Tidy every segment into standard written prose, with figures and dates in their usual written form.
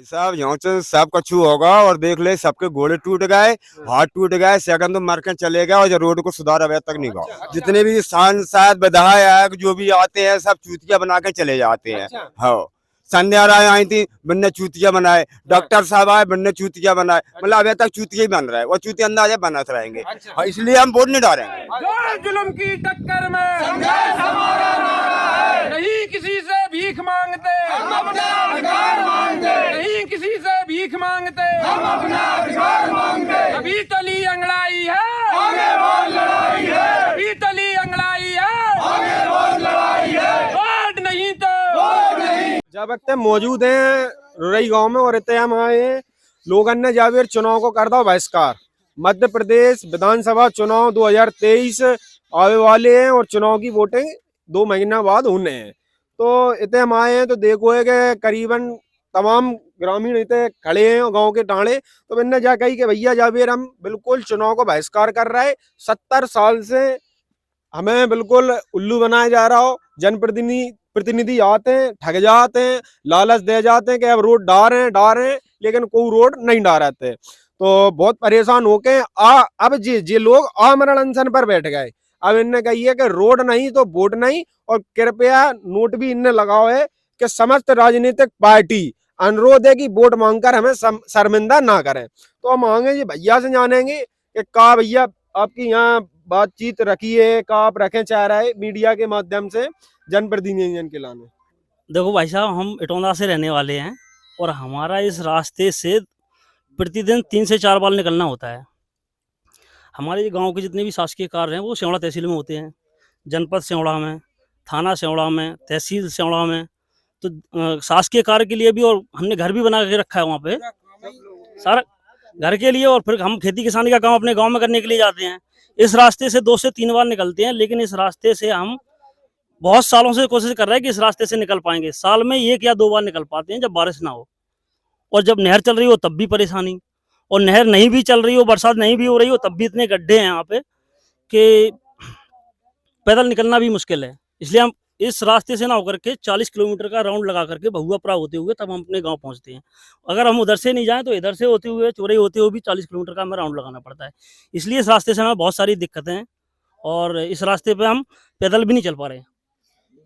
भाई साहब यहाँ से सब कछु होगा और देख ले सबके घोड़े टूट गए, हाथ टूट गए, सेकंड तो मर के चले गए और जो रोड को सुधार अभी तक नहीं हुआ। जितने भी सांसद विधायक जो भी आते हैं सब चूतिया बना के चले जाते हैं। हाँ, संध्या राय आई थी, बन्ने चूतिया बनाए, डॉक्टर साहब आए, बन्ने चूतिया बनाए, मतलब अभी तक चूतिया ही बन रहा है और चूतिया अंदाजे बनते रहेंगे। इसलिए हम वोट नहीं डालेंगे। जुल्म की टक्कर में नहीं किसी से भीख मांगते, हम अपना अधिकार मांगते, नहीं किसी से भीख मांगते, हम अपना अधिकार मांगते। अभी तली अंगड़ाई है, आगे बहुत लड़ाई है, अभी तली अंगड़ाई है, आगे बहुत लड़ाई है। वोट नहीं तो वोट नहीं। जब तक मौजूद हैं रुरई गांव में और इतने हम आए हैं, लोगों ने जावेर चुनाव को कर दो बहिष्कार। मध्य प्रदेश विधानसभा चुनाव 2023 आने वाले हैं और चुनाव की वोटिंग 2 महीना बाद होने हैं। तो इतने हम आए हैं तो देखो है कि करीबन तमाम ग्रामीण इतने खड़े हैं गांव के टाणे, तो मैंने जा कही कि भैया जावेर हम बिल्कुल चुनाव को बहिष्कार कर रहे हैं। 70 साल से हमें बिल्कुल उल्लू बनाया जा रहा हो। जनप्रतिनिधि आते हैं, ठग जाते हैं, लालच दे जाते हैं कि अब रोड डाल रहे हैं, लेकिन कोई रोड नहीं डाल रहे थे। तो बहुत परेशान होके अब जे लोग आमरण अनशन पर बैठ गए। अब इनने कही है कि रोड नहीं तो वोट नहीं, और कृपया नोट भी इनने लगाओ है कि समस्त राजनीतिक पार्टी अनुरोध है कि वोट मांगकर हमें शर्मिंदा ना करें। तो हम मांगे जी भैया से जानेंगे कि का भैया आपकी यहाँ बातचीत रखी है, का आप रखें चाह रहे हैं मीडिया के माध्यम से जनप्रतिनिधियों के लाने। देखो भाई साहब, हम इटौंदा से रहने वाले हैं और हमारा इस रास्ते से प्रतिदिन 3 से 4 बार निकलना होता है। हमारे गांव के जितने भी शासकीय कार्य हैं वो सेवड़ा तहसील में होते हैं, जनपद सेवड़ा में, थाना सेवड़ा में, तहसील सेवड़ा में। तो शासकीय कार्य के लिए भी, और हमने घर भी बना के रखा है वहाँ पे सारा घर के लिए, और फिर हम खेती किसानी का काम अपने गाँव में करने के लिए जाते हैं। इस रास्ते से 2 से 3 बार निकलते हैं, लेकिन इस रास्ते से हम बहुत सालों से कोशिश कर रहे हैं कि इस रास्ते से निकल पाएंगे। साल में 1 या 2 बार निकल पाते हैं जब बारिश ना हो, और जब नहर चल रही हो तब भी परेशानी, और नहर नहीं भी चल रही हो, बरसात नहीं भी हो रही हो, तब भी इतने गड्ढे हैं यहाँ पे कि पैदल निकलना भी मुश्किल है। इसलिए हम इस रास्ते से ना होकर के 40 किलोमीटर का राउंड लगा करके बहुआपुरा होते हुए तब हम अपने गांव पहुंचते हैं। अगर हम उधर से नहीं जाएं तो इधर से होते हुए, चोरई होते हुए भी 40 किलोमीटर का हमें राउंड लगाना पड़ता है। इसलिए इस रास्ते से हमें बहुत सारी दिक्कतें हैं और इस रास्ते पर हम पैदल भी नहीं चल पा रहे हैं।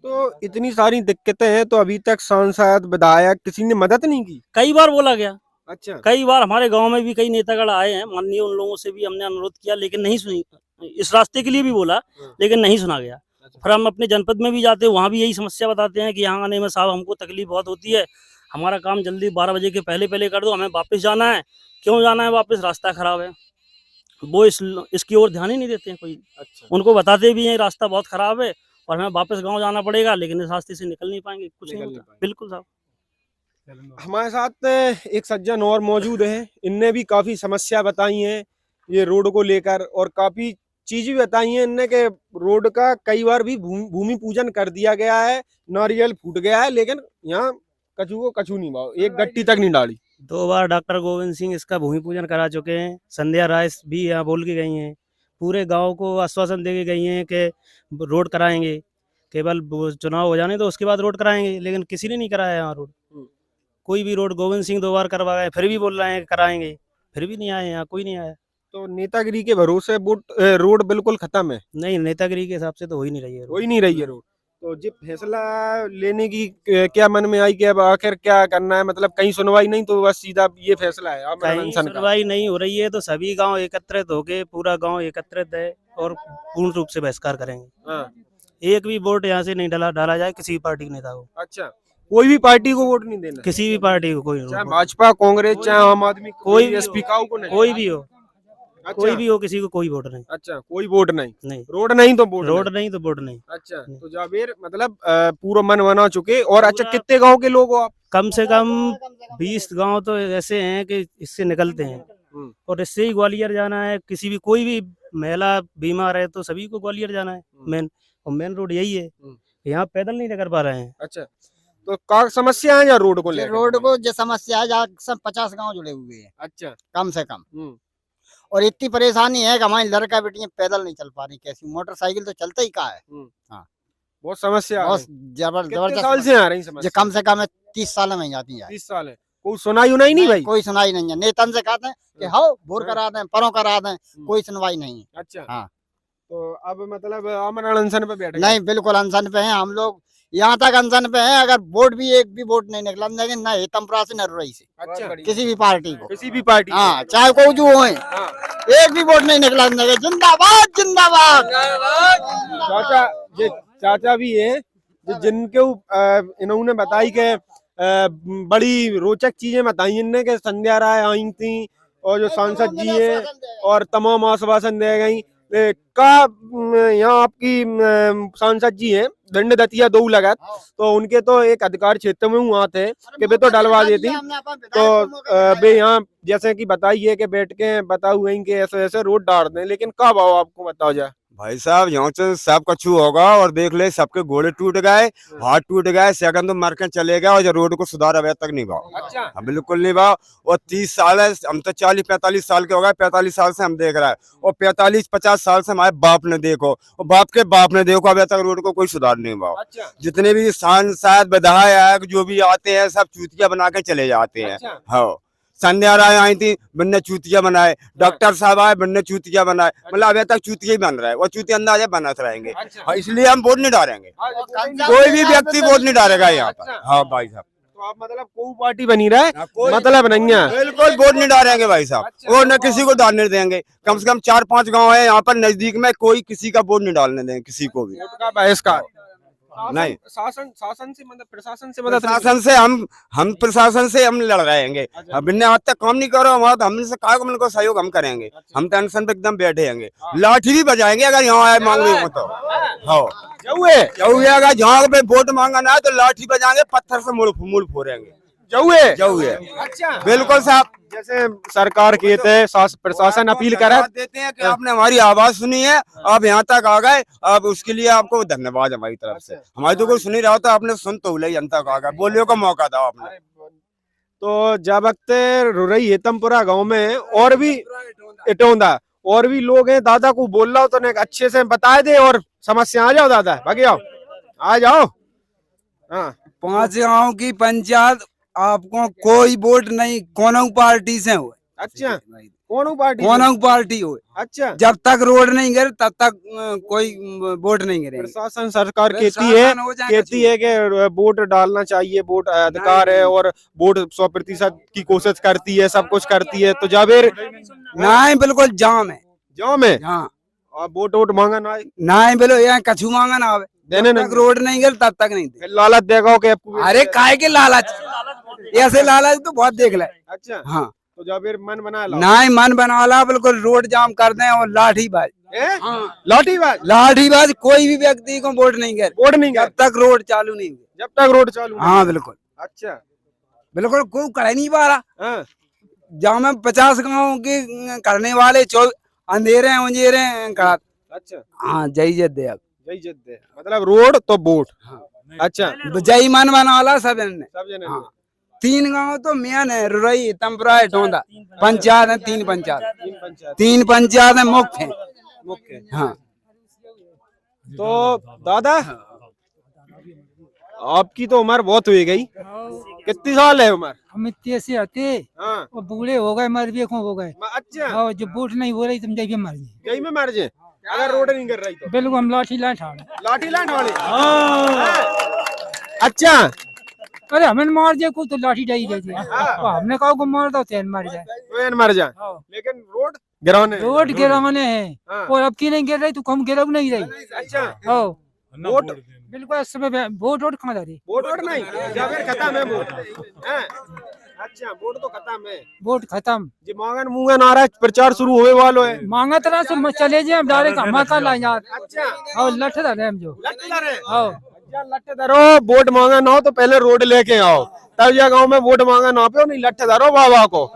तो इतनी सारी दिक्कतें हैं, तो अभी तक सांसद विधायक किसी ने मदद नहीं की? कई बार बोला गया, अच्छा, कई बार हमारे गांव में भी कई नेतागण आए हैं माननीय, उन लोगों से भी हमने अनुरोध किया लेकिन नहीं सुनी। इस रास्ते के लिए भी बोला लेकिन नहीं सुना गया। फिर हम अपने जनपद में भी जाते हैं, वहाँ भी यही समस्या बताते हैं कि यहाँ आने में साहब हमको तकलीफ बहुत होती है, हमारा काम जल्दी 12 बजे के पहले कर दो, हमें वापस जाना है। क्यों जाना है वापस? रास्ता खराब है। वो इसकी ओर ध्यान ही नहीं देते हैं कोई। अच्छा। उनको बताते भी हैं रास्ता बहुत खराब है और हमें वापस गाँव जाना पड़ेगा, लेकिन इस रास्ते से निकल नहीं पाएंगे, कुछ नहीं होता। बिल्कुल साहब। हमारे साथ एक सज्जन और मौजूद है, इनने भी काफी समस्या बताई है ये रोड को लेकर, और काफी चीज भी बताई है इनने के रोड का कई बार भी भूमि पूजन कर दिया गया है, नारियल फूट गया है, लेकिन यहाँ कछू को कछू नहीं भाव, एक गट्टी तक नहीं डाली। 2 बार डॉक्टर गोविंद सिंह इसका भूमि पूजन करा चुके हैं। संध्या राय भी यहाँ बोल के गई हैं, पूरे गांव को आश्वासन दे के गई हैं कि रोड कराएंगे, केवल चुनाव हो जाने तो उसके बाद रोड कराएंगे, लेकिन किसी ने नहीं कराया यहाँ रोड। कोई भी रोड गोविंद सिंह 2 बार करवा गए, फिर भी बोल रहे हैं कराएंगे, फिर भी नहीं आए, यहाँ कोई नहीं आया। तो नेतागिरी के भरोसे रोड बिल्कुल खत्म है? नहीं, नेतागिरी के हिसाब से तो हो ही नहीं रही है, हो ही नहीं रही है रोड। तो जो फैसला लेने की क्या मन में आई कि अब आखिर क्या करना है, मतलब कहीं सुनवाई नहीं तो बस सीधा ये फैसला है? कहीं सुनवाई नहीं हो रही है तो सभी गांव एकत्रित होके, पूरा गांव एकत्रित है और पूर्ण रूप से बहिष्कार करेंगे। एक भी वोट यहाँ से नहीं डाला जाए किसी पार्टी के नेता को। अच्छा, कोई भी पार्टी को वोट नहीं देना? किसी भी पार्टी को, कोई चाहे भाजपा, कांग्रेस, चाहे आम आदमी, कोई एसपी को नहीं? कोई भी हो। अच्छा। कोई भी हो, किसी को कोई वोट नहीं। अच्छा, कोई वोट नहीं? नहीं, रोड नहीं तो वोट? रोड नहीं तो वोट नहीं। अच्छा, तो जावेर मतलब पूरा मन बना चुके। और अच्छा, कितने गांव के लोग हो आप? कम से कम 20 गांव तो ऐसे हैं कि इससे निकलते हैं, और इससे ही ग्वालियर जाना है। किसी भी कोई भी महिला बीमार है तो सभी को ग्वालियर जाना है मेन रोड यही है। यहाँ पैदल नहीं कर पा रहे हैं। अच्छा, तो क्या समस्या है या रोड को लेकर? रोड को जो समस्या है, जहाँ सब 50 गांव जुड़े हुए हैं। अच्छा, कम से कम। और इतनी परेशानी है कि हमारी लड़का बेटियां पैदल नहीं चल पा रही, कैसी मोटरसाइकिल तो चलता ही कहाँ है। हाँ, बहुत समस्या है। बहुत कितने जबरदस्त साल से आ रही समस्या? कम से कम 30 साल में जाती है। 30 साल है। कोई सुनाई उनाई नहीं भाई। कोई सुनाई नहीं है। नेतन से कहते हैं कि हाँ बोर करा दें, परों करा दें, कोई सुनवाई नहीं है। अच्छा हाँ। तो अब मतलब अमन अनशन पे बैठ गए। नहीं, बिल्कुल अनशन पे हैं हम लोग। यहाँ तक अनशन पे हैं, अगर वोट भी एक भी वोट नहीं निकला, लेकिन न हेतमपुरा से न रुरई से, अच्छा किसी भी पार्टी को। किसी भी पार्टी। हाँ, चाहे कोई जो होए, हाँ। एक भी वोट नहीं निकला। जिंदाबाद जिंदाबाद। चाचा, ये चाचा भी है जिनके इन्होंने बताई के बड़ी रोचक चीजें बताई इनने के संध्या राय आई थी और जो सांसद जी है और तमाम आश्वासन दे गई का यहाँ आपकी सांसद जी हैं दंड दतिया दो लगत, तो उनके तो एक अधिकार क्षेत्र में हुआ थे कि वे तो डलवा देती, तो वे यहाँ जैसे कि बताइए कि बैठ के बता हुए कि ऐसे ऐसे रोड डाल दें, लेकिन कब आओ आपको बताओ जाए। भाई साहब यहाँ से सब कछु होगा और देख ले सबके घोड़े टूट गए, हाथ टूट गए, सेकंड तो मर के चले गए और जो रोड को सुधार अभी तक नहीं भाव। अच्छा। हाँ, बिल्कुल नहीं भाव। और 30 साल है, हम तो 40-45 साल के हो गए, 45 साल से हम देख रहे हैं और 45-50 साल से हमारे बाप ने देखो और बाप के बाप ने देखो अभी तक रोड को कोई सुधार नहीं भाव। अच्छा। जितने भी सांसद विधायक जो भी आते हैं सब चूतिया बना के चले जाते हैं। अच्छा। हाँ, संध्या राय आई थी, बनने चूतिया बनाए, डॉक्टर साहब आए, बनने चूतिया बनाए, मतलब अभी तक चूतिया ही बन रहा है और चूतिया अंदाजे बनाते रहेंगे। अच्छा। इसलिए हम वोट नहीं डालेंगे, कोई भी व्यक्ति वोट नहीं डालेगा यहाँ पर। हाँ भाई साहब, तो आप मतलब कोई पार्टी बनी रहा है, मतलब नहीं है, बिल्कुल वोट नहीं डालेंगे भाई साहब और न किसी को डालने देंगे। कम से कम 4-5 गांव है यहाँ पर नजदीक में, कोई किसी का वोट नहीं डालने देंगे किसी को भी। वोट का बहिष्कार नहीं, शासन से मतलब प्रशासन से मतलब प्रशासन से हम प्रशासन से हम लड़ रहेंगे। अब इनने आज तक काम नहीं करो हमारा, तो हमसे कहा को उनको सहयोग हम करेंगे। हम तो अनशन पे एकदम बैठे हैं, लाठी भी बजाएंगे अगर यहाँ आए मांगने को तो। हाँ, जाऊए अगर जहाँ पे वोट मांगना है तो लाठी बजाएंगे, पत्थर से मूल फोड़ेंगे। जाऊए। अच्छा, बिल्कुल साहब, जैसे सरकार कहते हैं प्रशासन अपील करे देते हैं कि आपने हमारी आवाज सुनी है, आप यहाँ तक आ गए, अब उसके लिए आपको धन्यवाद हमारी तरफ से। हमारी तो कोई सुनी रहा होता, आपने सुन तो ले जनता को आ गए, बोलियो का मौका था आपने। तो जब वक्त रुरई हेतमपुरा गांव में और भी इटोंदा और भी लोग हैं, दादा को बोल रहा हो तो अच्छे से बता दे और समस्या। आ जाओ दादा, भागे आओ, आ जाओ। हाँ, 5 गांव की पंचायत, आपको कोई वोट नहीं, कोनो पार्टी से हो। अच्छा, कौन पार्टी? कोनो पार्टी हो। अच्छा, जब तक रोड नहीं गिरे तब तक कोई वोट नहीं गिरे। प्रशासन सरकार कहती है कि वोट डालना चाहिए, वोट अधिकार है और वोट 100% की कोशिश करती है, सब कुछ करती है, तो जावेर नहीं, बिल्कुल जाम है। हाँ, और वोट मांगा ना नहीं बिल्कुल यहाँ कछु मांगा ना आवे, देने जब तक रोड नहीं गिरे तब तक नहीं दे। लालच देगा कि आपको। अरे काहे के लालच, ऐसे लालच तो बहुत देख ले। अच्छा, हाँ, तो जावेर मन बना ला। नहीं मन बना ला, बिल्कुल रोड जाम कर दें और लाठीबाज। हाँ, लाठीबाज, कोई भी व्यक्ति को वोट नहीं गिरे जब तक रोड चालू नहीं हुई। जब तक रोड चालू। हाँ बिल्कुल। अच्छा, बिल्कुल कोई कर नहीं पा रहा। हाँ, जहाँ में 50 गाँव के करने वाले अंधेरे उंजेरे करा। अच्छा, हाँ, जय जय दे, अब जय जय दे, मतलब रोड तो वोट। अच्छा, जय मन बनावाला सब ने। सब जने। हाँ, 3 गांव तो मेन है, रुरई हेतमपुरा टोंदा पंचायत है, 3 पंचायत है, मुख्य है। हाँ, तो दादा आपकी तो उम्र बहुत हुई गई, कितनी साल है उम्र? हम इतने से आते हाँ, और बूढ़े हो गए, मर भी हो गए। अच्छा, और जो वोट नहीं हो रही तुम जाइए मर जाए। यही में मर जाए अगर रोड नहीं कर रही तो। बिल्कुल हम लाठी लाठ हाड़े। लाठी लाठ वाले। अच्छा, अरे हमें मार जाए को तो लाठी डाई दे दिया। हमने कहा को मार दो तेन मर जाए, तो मर जाए, लेकिन रोड गिराने। रोड गिराने है हाँ। और अब की नहीं गिर रही तो कम गिरा नहीं रही। अच्छा, वोट बिल्कुल इस समय वोट कहाँ जा रही? वोट नहीं, या फिर खत्म है वोट। अच्छा, वोट तो खत्म है, वोट खत्म। जी मांगन मुंगन आ रहा है, प्रचार शुरू होने वालो है। मांगा तरह से चले जाए हम डायरेक्ट हमारा ला यार। अच्छा, और लठ रहे हम जो लठ धरो, वोट मांगा ना हो तो पहले रोड लेके आओ, तब जा गाँव में वोट मांगा ना पे नहीं, लठ धरो बाबा को।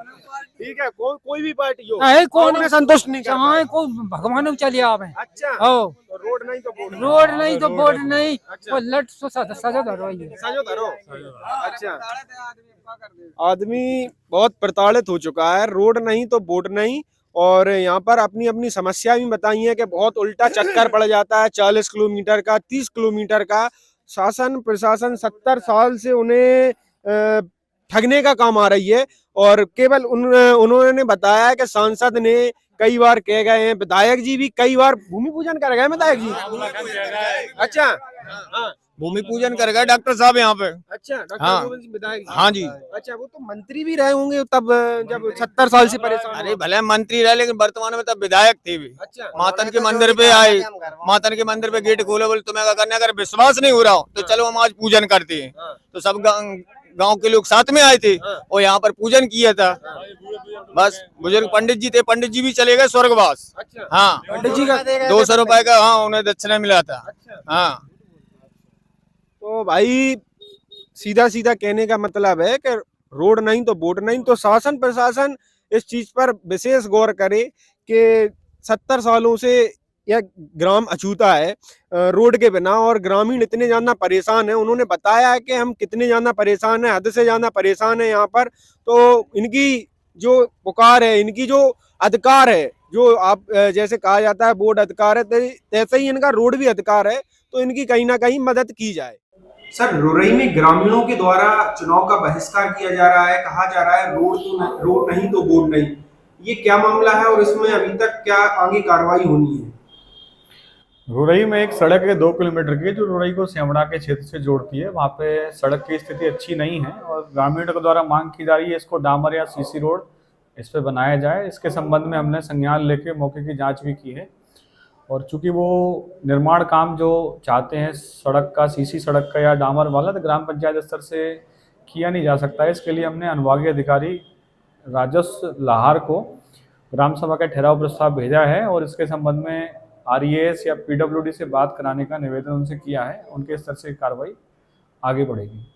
ठीक है, कोई भी पार्टी हो, कौन में संतुष्ट नहीं चाहे को भगवान चले आवे। अच्छा, तो रोड नहीं तो वोट। रोड नहीं तो वोट नहीं। और लट सजा धरो सजो धरो। अच्छा, आदमी बहुत प्रताड़ित हो चुका है, रोड नहीं तो वोट नहीं। और यहाँ पर अपनी अपनी समस्या भी बताई है कि बहुत उल्टा चक्कर पड़ जाता है, 40 किलोमीटर का, 30 किलोमीटर का। शासन प्रशासन 70 साल से उन्हें ठगने का काम आ रही है। और केवल उन्होंने बताया कि सांसद ने कई बार कह गए हैं, विधायक जी भी कई बार भूमि पूजन कर गए विधायक जी। अच्छा, हाँ, भूमि पूजन कर गए डॉक्टर साहब यहाँ पे। अच्छा, डॉक्टर हाँ। गोविंद सिंह विधायक जी। हाँ जी। अच्छा, वो तो मंत्री भी रहे होंगे तब, जब 70 साल से परेशान अरे हो। भले मंत्री रहे लेकिन वर्तमान में तब विधायक थे भी। अच्छा, मातन के मंदिर पे आए, मातन के मंदिर पे गेट खोले, बोले तुम्हें क्या करना है, अगर विश्वास नहीं हो रहा हो तो चलो हम आज पूजन करते हैं। हाँ। तो सब गांव के लोग साथ में आए थे और यहाँ पर पूजन किया था। बस बुजुर्ग पंडित जी थे, पंडित जी भी चले गए स्वर्गवास। अच्छा, हाँ, पंडित जी का 200 रुपए का हाँ उन्हें दक्षिणा मिला था। अच्छा, हाँ, तो भाई सीधा सीधा कहने का मतलब है कि रोड नहीं तो वोट नहीं। तो शासन प्रशासन इस चीज पर विशेष गौर करे कि 70 सालों से यह ग्राम अछूता है रोड के बिना, और ग्रामीण इतने ज्यादा परेशान है। उन्होंने बताया है कि हम कितने ज्यादा परेशान है, हद से ज्यादा परेशान है यहाँ पर। तो इनकी जो पुकार है, इनकी जो अधिकार है, जो आप जैसे कहा जाता है बोर्ड अधिकार है, तैसे ही इनका रोड भी अधिकार है। तो इनकी कहीं ना कहीं मदद की जाए। सर, रुरई में ग्रामीणों के द्वारा चुनाव का बहिष्कार किया जा रहा है, कहा जा रहा है रोड नहीं तो वोट नहीं। ये क्या मामला है और इसमें अभी तक क्या आगे कार्रवाई होनी है? रुरई में एक सड़क है 2 किलोमीटर की, जो रुरई को सेमड़ा के क्षेत्र से जोड़ती है। वहाँ पे सड़क की स्थिति अच्छी नहीं है और ग्रामीणों के द्वारा मांग की जा रही है इसको डामर या सीसी रोड इस पे बनाया जाए। इसके संबंध में हमने संज्ञान लेके मौके की जांच भी की है। और चूंकि वो निर्माण काम जो चाहते हैं सड़क का, सीसी सड़क का या डामर वाला, तो ग्राम पंचायत स्तर से किया नहीं जा सकता है। इसके लिए हमने अनुभागीय अधिकारी राजस्व लाहौर को ग्राम सभा का ठहराव प्रस्ताव भेजा है और इसके संबंध में RES या PWD से बात कराने का निवेदन उनसे किया है। उनके स्तर से कार्रवाई आगे बढ़ेगी।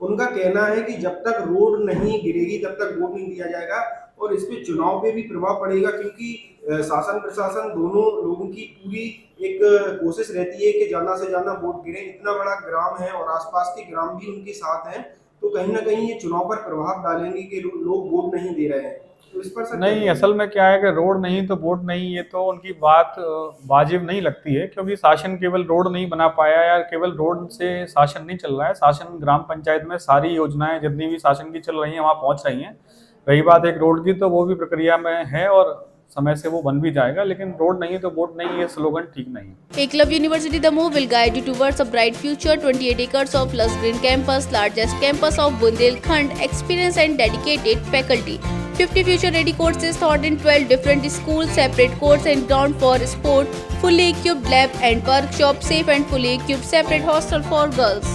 उनका कहना है कि जब तक रोड नहीं गिरेगी तब तक वोट नहीं दिया जाएगा, और इस पे चुनाव पे भी प्रभाव पड़ेगा, क्योंकि शासन प्रशासन दोनों लोगों की पूरी एक कोशिश रहती है कि ज्यादा से ज्यादा वोट गिरे। इतना बड़ा ग्राम है और आसपास के ग्राम भी उनके साथ हैं, तो कहीं ना कहीं ये चुनाव पर प्रभाव डालेंगे कि लोग वोट नहीं दे रहे हैं। तो इस पर नहीं, असल में क्या है कि रोड नहीं तो वोट नहीं, ये तो उनकी बात वाजिब नहीं लगती है, क्योंकि शासन केवल रोड नहीं बना पाया या केवल रोड से शासन नहीं चल रहा है। शासन ग्राम पंचायत में सारी योजनाएं जितनी भी शासन की चल रही हैं वहाँ पहुँच रही हैं। रही बात एक रोड की, तो वो भी प्रक्रिया में है और समय से वो बन भी जाएगा, लेकिन रोड नहीं तो वोट नहीं, ये स्लोगन ठीक नहीं। Eklavya University Damoh will guide you towards a bright future. 28 acres of lush green campus, largest campus of Bundelkhand, experienced and dedicated faculty. 50 future-ready courses taught in 12 different schools, separate courts and ground for sport, fully equipped lab and workshop, safe and fully equipped separate hostel for girls.